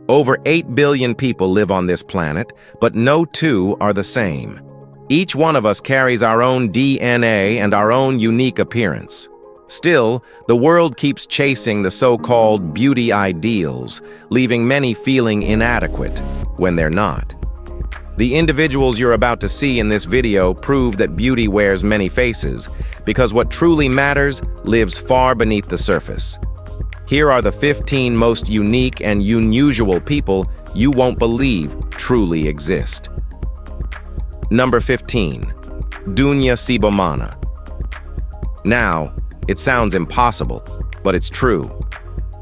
Over 8 billion people live on this planet, but no two are the same. Each one of us carries our own DNA and our own unique appearance. Still, the world keeps chasing the so-called beauty ideals, leaving many feeling inadequate when they're not. The individuals you're about to see in this video prove that beauty wears many faces, because what truly matters lives far beneath the surface. Here are the 15 most unique and unusual people you won't believe truly exist. Number 15. Dunya Sibomana. Now, it sounds impossible, but it's true.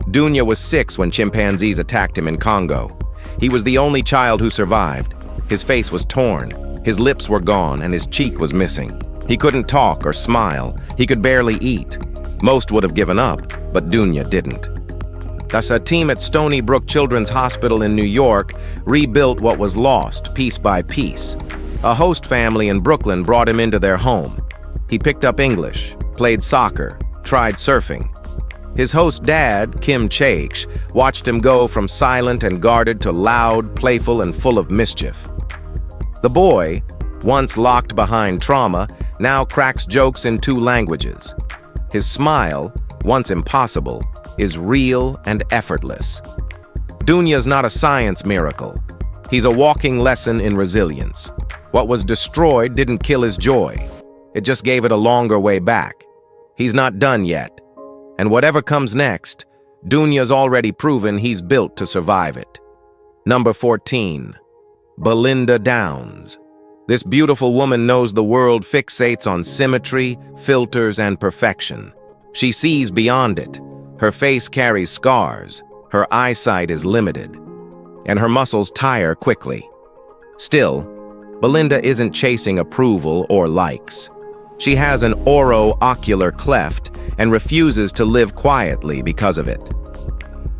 Dunya was 6 when chimpanzees attacked him in Congo. He was the only child who survived. His face was torn, his lips were gone, and his cheek was missing. He couldn't talk or smile. He could barely eat. Most would have given up, but Dunya didn't. Thus, a team at Stony Brook Children's Hospital in New York rebuilt what was lost piece by piece. A host family in Brooklyn brought him into their home. He picked up English, played soccer, tried surfing. His host dad, Kim Chaich, watched him go from silent and guarded to loud, playful, and full of mischief. The boy, once locked behind trauma, now cracks jokes in 2 languages. His smile, once impossible, is real and effortless. Dunya's not a science miracle. He's a walking lesson in resilience. What was destroyed didn't kill his joy. It just gave it a longer way back. He's not done yet. And whatever comes next, Dunya's already proven he's built to survive it. Number 14. Belinda DS. This beautiful woman knows the world fixates on symmetry, filters, and perfection. She sees beyond it. Her face carries scars, her eyesight is limited, and her muscles tire quickly. Still, Belinda isn't chasing approval or likes. She has an oro-ocular cleft and refuses to live quietly because of it.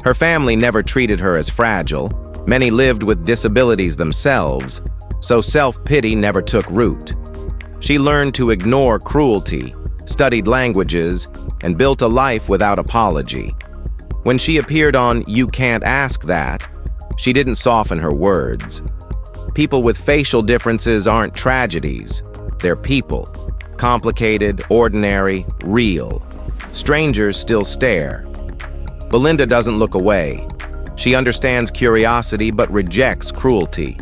Her family never treated her as fragile. Many lived with disabilities themselves, so self-pity never took root. She learned to ignore cruelty, studied languages, and built a life without apology. When she appeared on You Can't Ask That, she didn't soften her words. People with facial differences aren't tragedies. They're people. Complicated, ordinary, real. Strangers still stare. Belinda doesn't look away. She understands curiosity but rejects cruelty.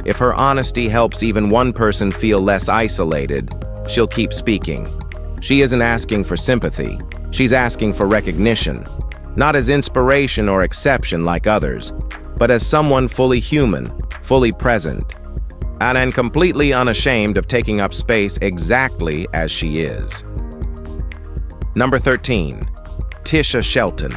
If her honesty helps even one person feel less isolated, she'll keep speaking. She isn't asking for sympathy. She's asking for recognition, not as inspiration or exception like others, but as someone fully human, fully present, and completely unashamed of taking up space exactly as she is. Number 13. Tisha Shelton.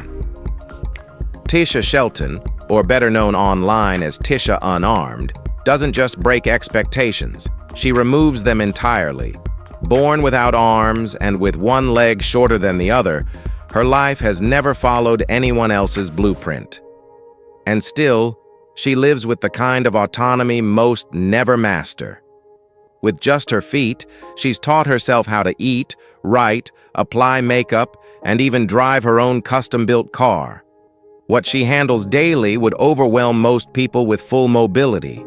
Tisha Shelton, or better known online as Tisha Unarmed, doesn't just break expectations, she removes them entirely. Born without arms and with one leg shorter than the other, her life has never followed anyone else's blueprint. And still, she lives with the kind of autonomy most never master. With just her feet, she's taught herself how to eat, write, apply makeup, and even drive her own custom-built car. What she handles daily would overwhelm most people with full mobility.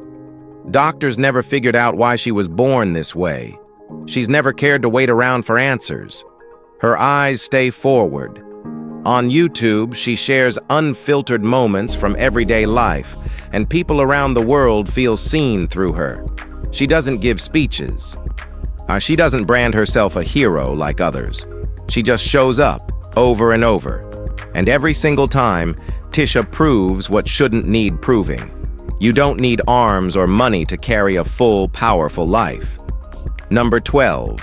Doctors never figured out why she was born this way. She's never cared to wait around for answers. Her eyes stay forward. On YouTube, she shares unfiltered moments from everyday life, and people around the world feel seen through her. She doesn't give speeches. She doesn't brand herself a hero like others. She just shows up over and over. And every single time, Tisha proves what shouldn't need proving. You don't need arms or money to carry a full, powerful life. Number 12.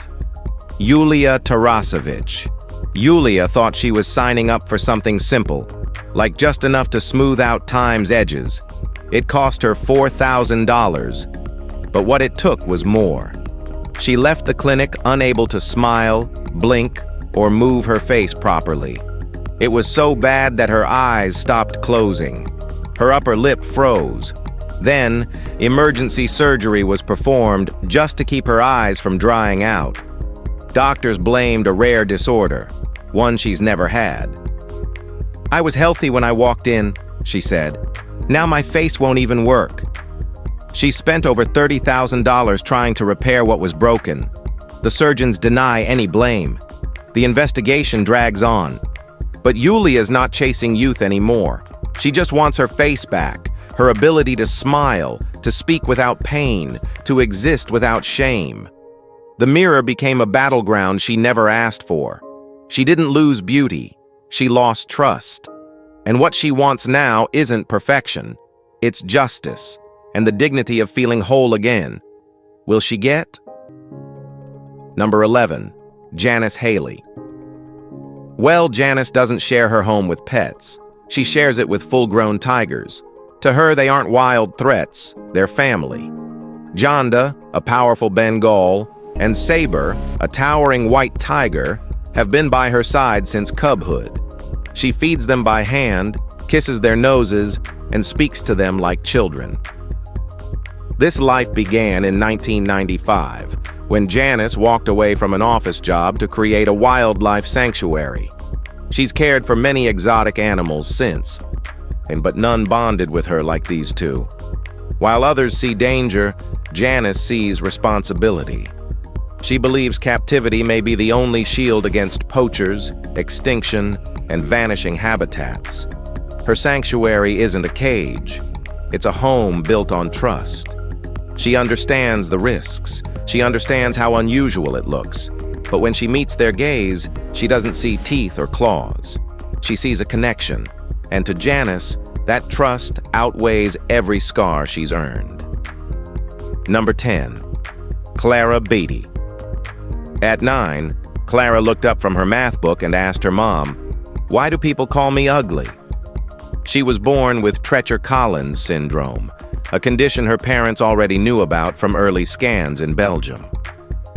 Yaya Terasovich. Yulia thought she was signing up for something simple, like just enough to smooth out time's edges. It cost her $4,000, but what it took was more. She left the clinic unable to smile, blink, or move her face properly. It was so bad that her eyes stopped closing. Her upper lip froze. Then, emergency surgery was performed just to keep her eyes from drying out. Doctors blamed a rare disorder, one she's never had. "I was healthy when I walked in," she said. Now my face won't even work. She spent over $30,000 trying to repair what was broken. The surgeons deny any blame. The investigation drags on. But Yulia's not chasing youth anymore. She just wants her face back, her ability to smile, to speak without pain, to exist without shame. The mirror became a battleground she never asked for. She didn't lose beauty. She lost trust. And what she wants now isn't perfection. It's justice and the dignity of feeling whole again. Will she get? Number 11, Janice Haley. Well, Janice doesn't share her home with pets. She shares it with full-grown tigers. To her, they aren't wild threats, they're family. Janda, a powerful Bengal, and Saber, a towering white tiger, have been by her side since cubhood. She feeds them by hand, kisses their noses, and speaks to them like children. This life began in 1995, when Janice walked away from an office job to create a wildlife sanctuary. She's cared for many exotic animals since, but none bonded with her like these two. While others see danger, Janice sees responsibility. She believes captivity may be the only shield against poachers, extinction, and vanishing habitats. Her sanctuary isn't a cage. It's a home built on trust. She understands the risks. She understands how unusual it looks. But when she meets their gaze, she doesn't see teeth or claws. She sees a connection. And to Janice, that trust outweighs every scar she's earned. Number 10, Clara Batty. At 9, Clara looked up from her math book and asked her mom, "Why do people call me ugly?" She was born with Treacher-Collins syndrome, a condition her parents already knew about from early scans in Belgium.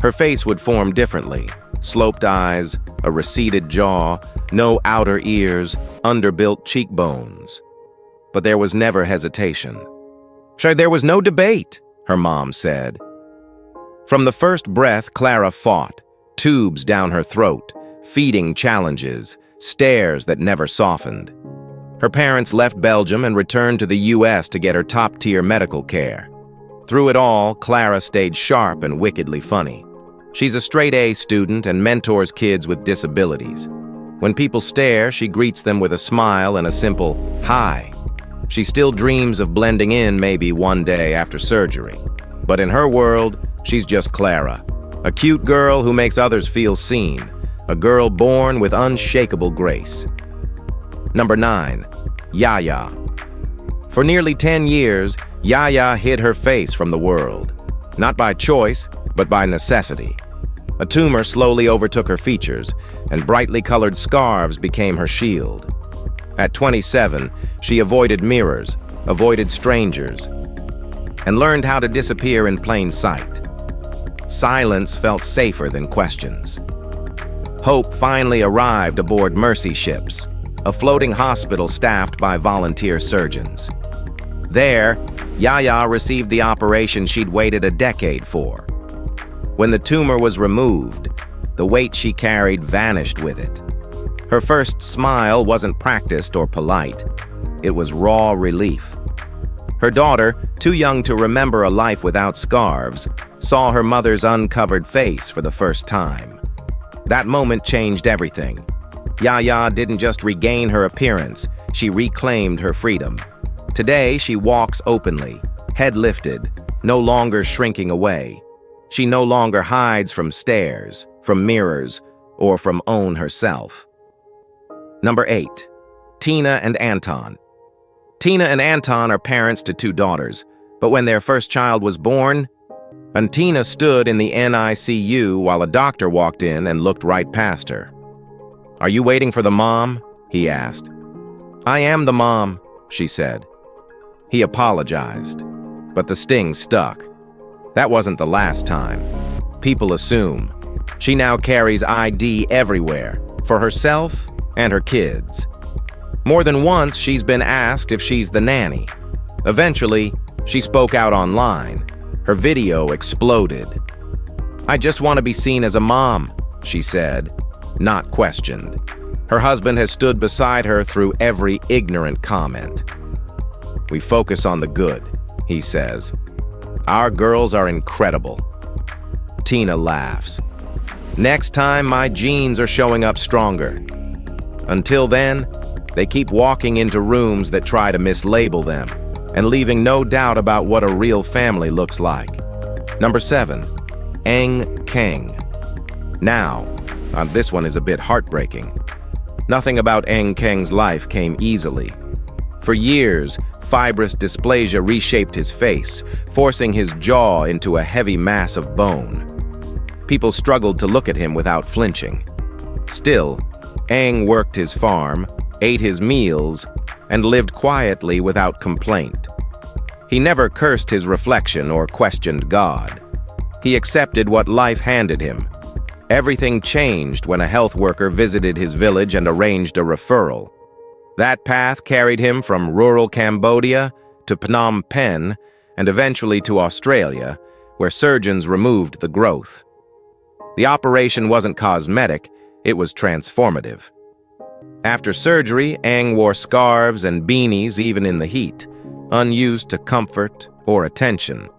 Her face would form differently: sloped eyes, a receded jaw, no outer ears, underbuilt cheekbones. But there was never hesitation. "Sure, there was no debate," her mom said. From the first breath, Clara fought, tubes down her throat, feeding challenges, stares that never softened. Her parents left Belgium and returned to the US to get her top-tier medical care. Through it all, Clara stayed sharp and wickedly funny. She's a straight-A student and mentors kids with disabilities. When people stare, she greets them with a smile and a simple, "Hi." She still dreams of blending in maybe one day after surgery. But in her world, she's just Clara, a cute girl who makes others feel seen, a girl born with unshakable grace. Number 9, Yaya. For nearly 10 years, Yaya hid her face from the world. Not by choice, but by necessity. A tumor slowly overtook her features, and brightly colored scarves became her shield. At 27, she avoided mirrors, avoided strangers, and learned how to disappear in plain sight. Silence felt safer than questions. Hope finally arrived aboard mercy ships, a floating hospital staffed by volunteer surgeons. There, Yaya received the operation she'd waited a decade for. When the tumor was removed, the weight she carried vanished with it. Her first smile wasn't practiced or polite. It was raw relief. Her daughter, too young to remember a life without scarves, saw her mother's uncovered face for the first time. That moment changed everything. Yaya didn't just regain her appearance, she reclaimed her freedom. Today, she walks openly, head lifted, no longer shrinking away. She no longer hides from stares, from mirrors, or from own herself. Number 8, Tina and Anton. Tina and Anton are parents to 2 daughters, but when their first child was born, Tina stood in the NICU while a doctor walked in and looked right past her. "Are you waiting for the mom?" he asked. "I am the mom," she said. He apologized, but the sting stuck. That wasn't the last time. People assume. She now carries ID everywhere, for herself and her kids. More than once, she's been asked if she's the nanny. Eventually, she spoke out online. Her video exploded. "I just want to be seen as a mom," she said, not questioned. Her husband has stood beside her through every ignorant comment. We focus on the good, he says. Our girls are incredible. Tina laughs. Next time, my genes are showing up stronger. Until then, they keep walking into rooms that try to mislabel them and leaving no doubt about what a real family looks like. Number 7, Kang. Now, this one is a bit heartbreaking. Nothing about Kang's life came easily. For years, fibrous dysplasia reshaped his face, forcing his jaw into a heavy mass of bone. People struggled to look at him without flinching. Still, worked his farm, ate his meals, and lived quietly without complaint. He never cursed his reflection or questioned God. He accepted what life handed him. Everything changed when a health worker visited his village and arranged a referral. That path carried him from rural Cambodia to Phnom Penh and eventually to Australia, where surgeons removed the growth. The operation wasn't cosmetic, it was transformative. After surgery, wore scarves and beanies even in the heat, unused to comfort or attention.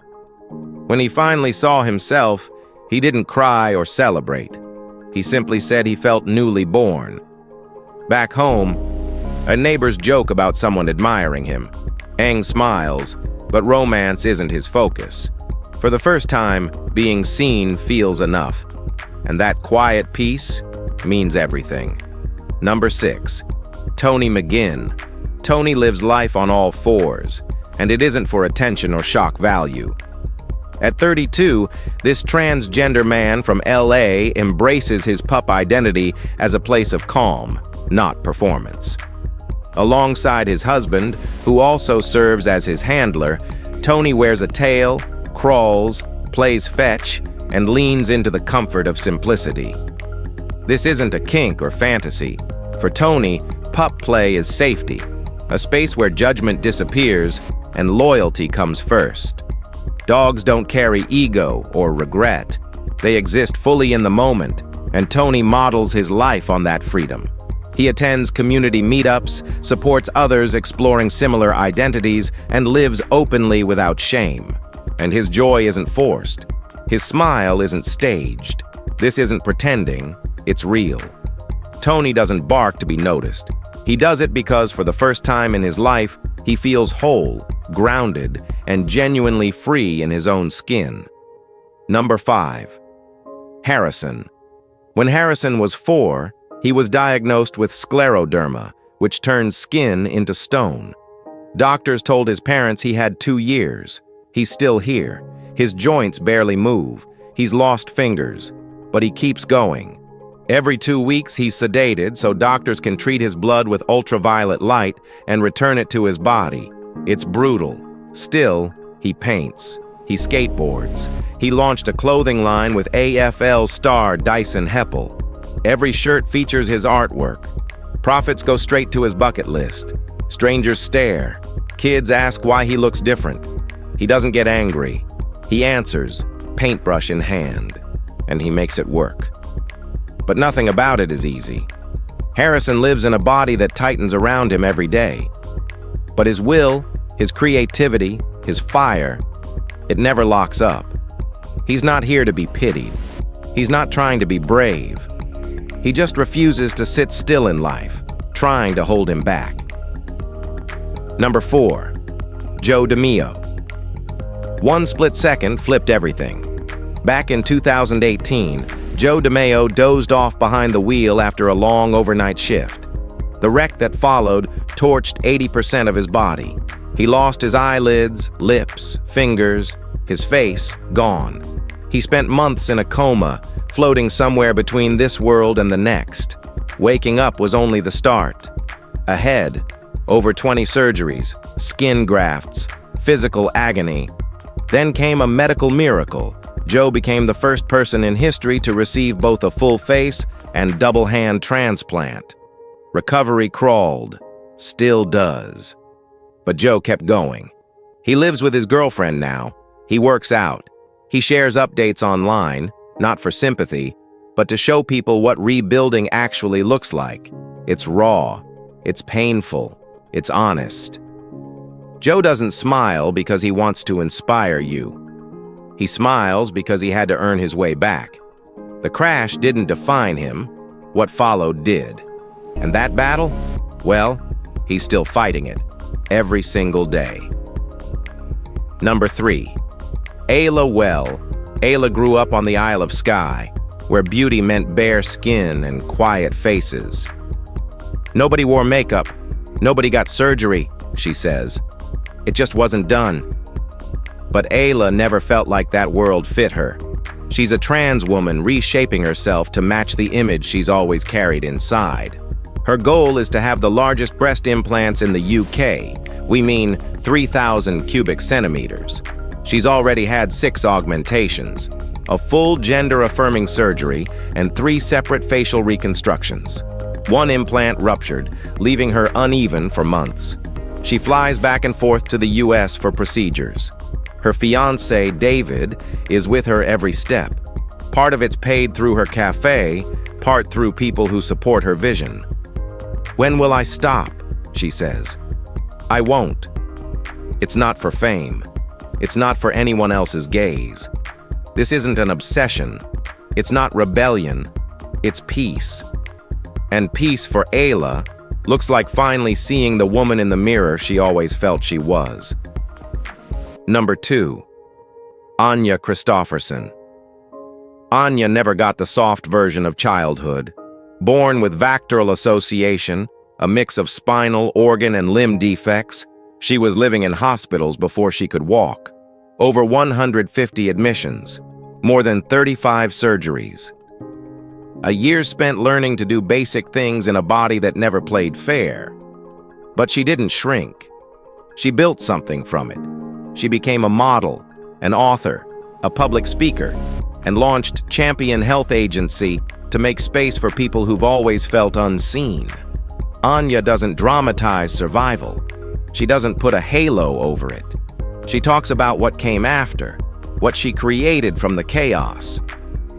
When he finally saw himself, he didn't cry or celebrate. He simply said he felt newly born. Back home, a neighbor's joke about someone admiring him. Smiles, but romance isn't his focus. For the first time, being seen feels enough, and that quiet peace means everything. Number 6, Tony McInn. Tony lives life on all fours, and it isn't for attention or shock value. At 32, this transgender man from LA embraces his pup identity as a place of calm, not performance. Alongside his husband, who also serves as his handler, Tony wears a tail, crawls, plays fetch, and leans into the comfort of simplicity. This isn't a kink or fantasy. For Tony, pup play is safety, a space where judgment disappears and loyalty comes first. Dogs don't carry ego or regret. They exist fully in the moment, and Tony models his life on that freedom. He attends community meetups, supports others exploring similar identities, and lives openly without shame. And his joy isn't forced. His smile isn't staged. This isn't pretending, it's real. Tony doesn't bark to be noticed. He does it because for the first time in his life, he feels whole, grounded, and genuinely free in his own skin. Number 5, Harrison. When Harrison was 4, he was diagnosed with scleroderma, which turns skin into stone. Doctors told his parents he had 2 years. He's still here. His joints barely move. He's lost fingers, but he keeps going. Every 2 weeks, he's sedated so doctors can treat his blood with ultraviolet light and return it to his body. It's brutal. Still, he paints. He skateboards. He launched a clothing line with AFL star Dyson Heppel. Every shirt features his artwork. Profits go straight to his bucket list. Strangers stare. Kids ask why he looks different. He doesn't get angry. He answers, paintbrush in hand, and he makes it work. But nothing about it is easy. Harrison lives in a body that tightens around him every day. But his will, his creativity, his fire, it never locks up. He's not here to be pitied. He's not trying to be brave. He just refuses to sit still in life, trying to hold him back. Number 4, Joe DiMeo. One split second flipped everything. Back in 2018, Joe DiMeo dozed off behind the wheel after a long overnight shift. The wreck that followed torched 80% of his body. He lost his eyelids, lips, fingers, his face gone. He spent months in a coma, floating somewhere between this world and the next. Waking up was only the start. Ahead, over 20 surgeries, skin grafts, physical agony. Then came a medical miracle. Joe became the first person in history to receive both a full face and double hand transplant. Recovery crawled, still does. But Joe kept going. He lives with his girlfriend now. He works out. He shares updates online, not for sympathy, but to show people what rebuilding actually looks like. It's raw, it's painful, it's honest. Joe doesn't smile because he wants to inspire you. He smiles because he had to earn his way back. The crash didn't define him. What followed did. And that battle? Well, he's still fighting it. Every single day. Number 3. Ayla Well. Ayla grew up on the Isle of Skye, where beauty meant bare skin and quiet faces. Nobody wore makeup. Nobody got surgery, she says. It just wasn't done. But Ayla never felt like that world fit her. She's a trans woman reshaping herself to match the image she's always carried inside. Her goal is to have the largest breast implants in the UK. We mean 3,000 cubic centimeters. She's already had 6 augmentations, a full gender-affirming surgery, and 3 separate facial reconstructions. 1 implant ruptured, leaving her uneven for months. She flies back and forth to the US for procedures. Her fiancé, David, is with her every step. Part of it's paid through her cafe, part through people who support her vision. "When will I stop?" she says. "I won't." It's not for fame. It's not for anyone else's gaze. This isn't an obsession. It's not rebellion. It's peace. And peace for Ayla looks like finally seeing the woman in the mirror she always felt she was. Number 2. Anya Christopherson. Anya never got the soft version of childhood. Born with Vactral Association, a mix of spinal, organ, and limb defects, she was living in hospitals before she could walk. Over 150 admissions, more than 35 surgeries. A year spent learning to do basic things in a body that never played fair. But she didn't shrink. She built something from it. She became a model, an author, a public speaker, and launched Champion Health Agency to make space for people who've always felt unseen. Anya doesn't dramatize survival. She doesn't put a halo over it. She talks about what came after, what she created from the chaos.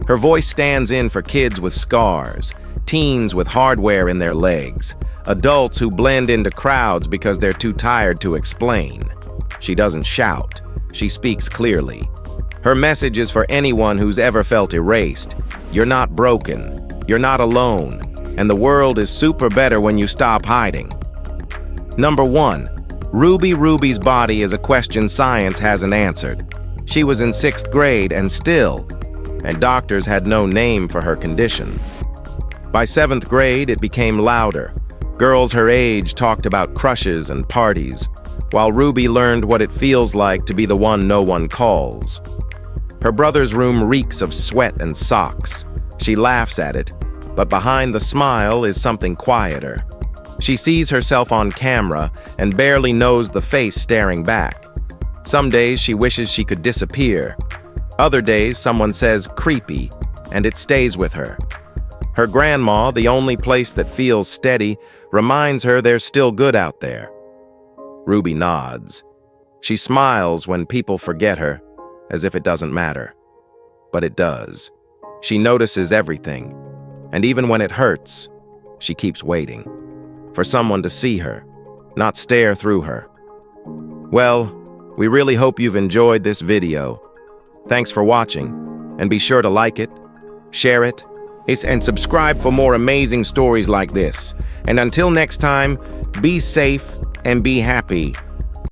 Her voice stands in for kids with scars, teens with hardware in their legs, adults who blend into crowds because they're too tired to explain. She doesn't shout. She speaks clearly. Her message is for anyone who's ever felt erased. You're not broken. You're not alone. And the world is super better when you stop hiding. Number 1. Ruby's body is a question science hasn't answered. She was in 6th grade and doctors had no name for her condition. By 7th grade, it became louder. Girls her age talked about crushes and parties, while Ruby learned what it feels like to be the one no one calls. Her brother's room reeks of sweat and socks. She laughs at it, but behind the smile is something quieter. She sees herself on camera and barely knows the face staring back. Some days she wishes she could disappear. Other days someone says creepy, and it stays with her. Her grandma, the only place that feels steady, reminds her there's still good out there. Ruby nods. She smiles when people forget her, as if it doesn't matter. But it does. She notices everything, and even when it hurts, she keeps waiting. For someone to see her, not stare through her. Well, we really hope you've enjoyed this video. Thanks for watching, and be sure to like it, share it, and subscribe for more amazing stories like this. And until next time, be safe and be happy.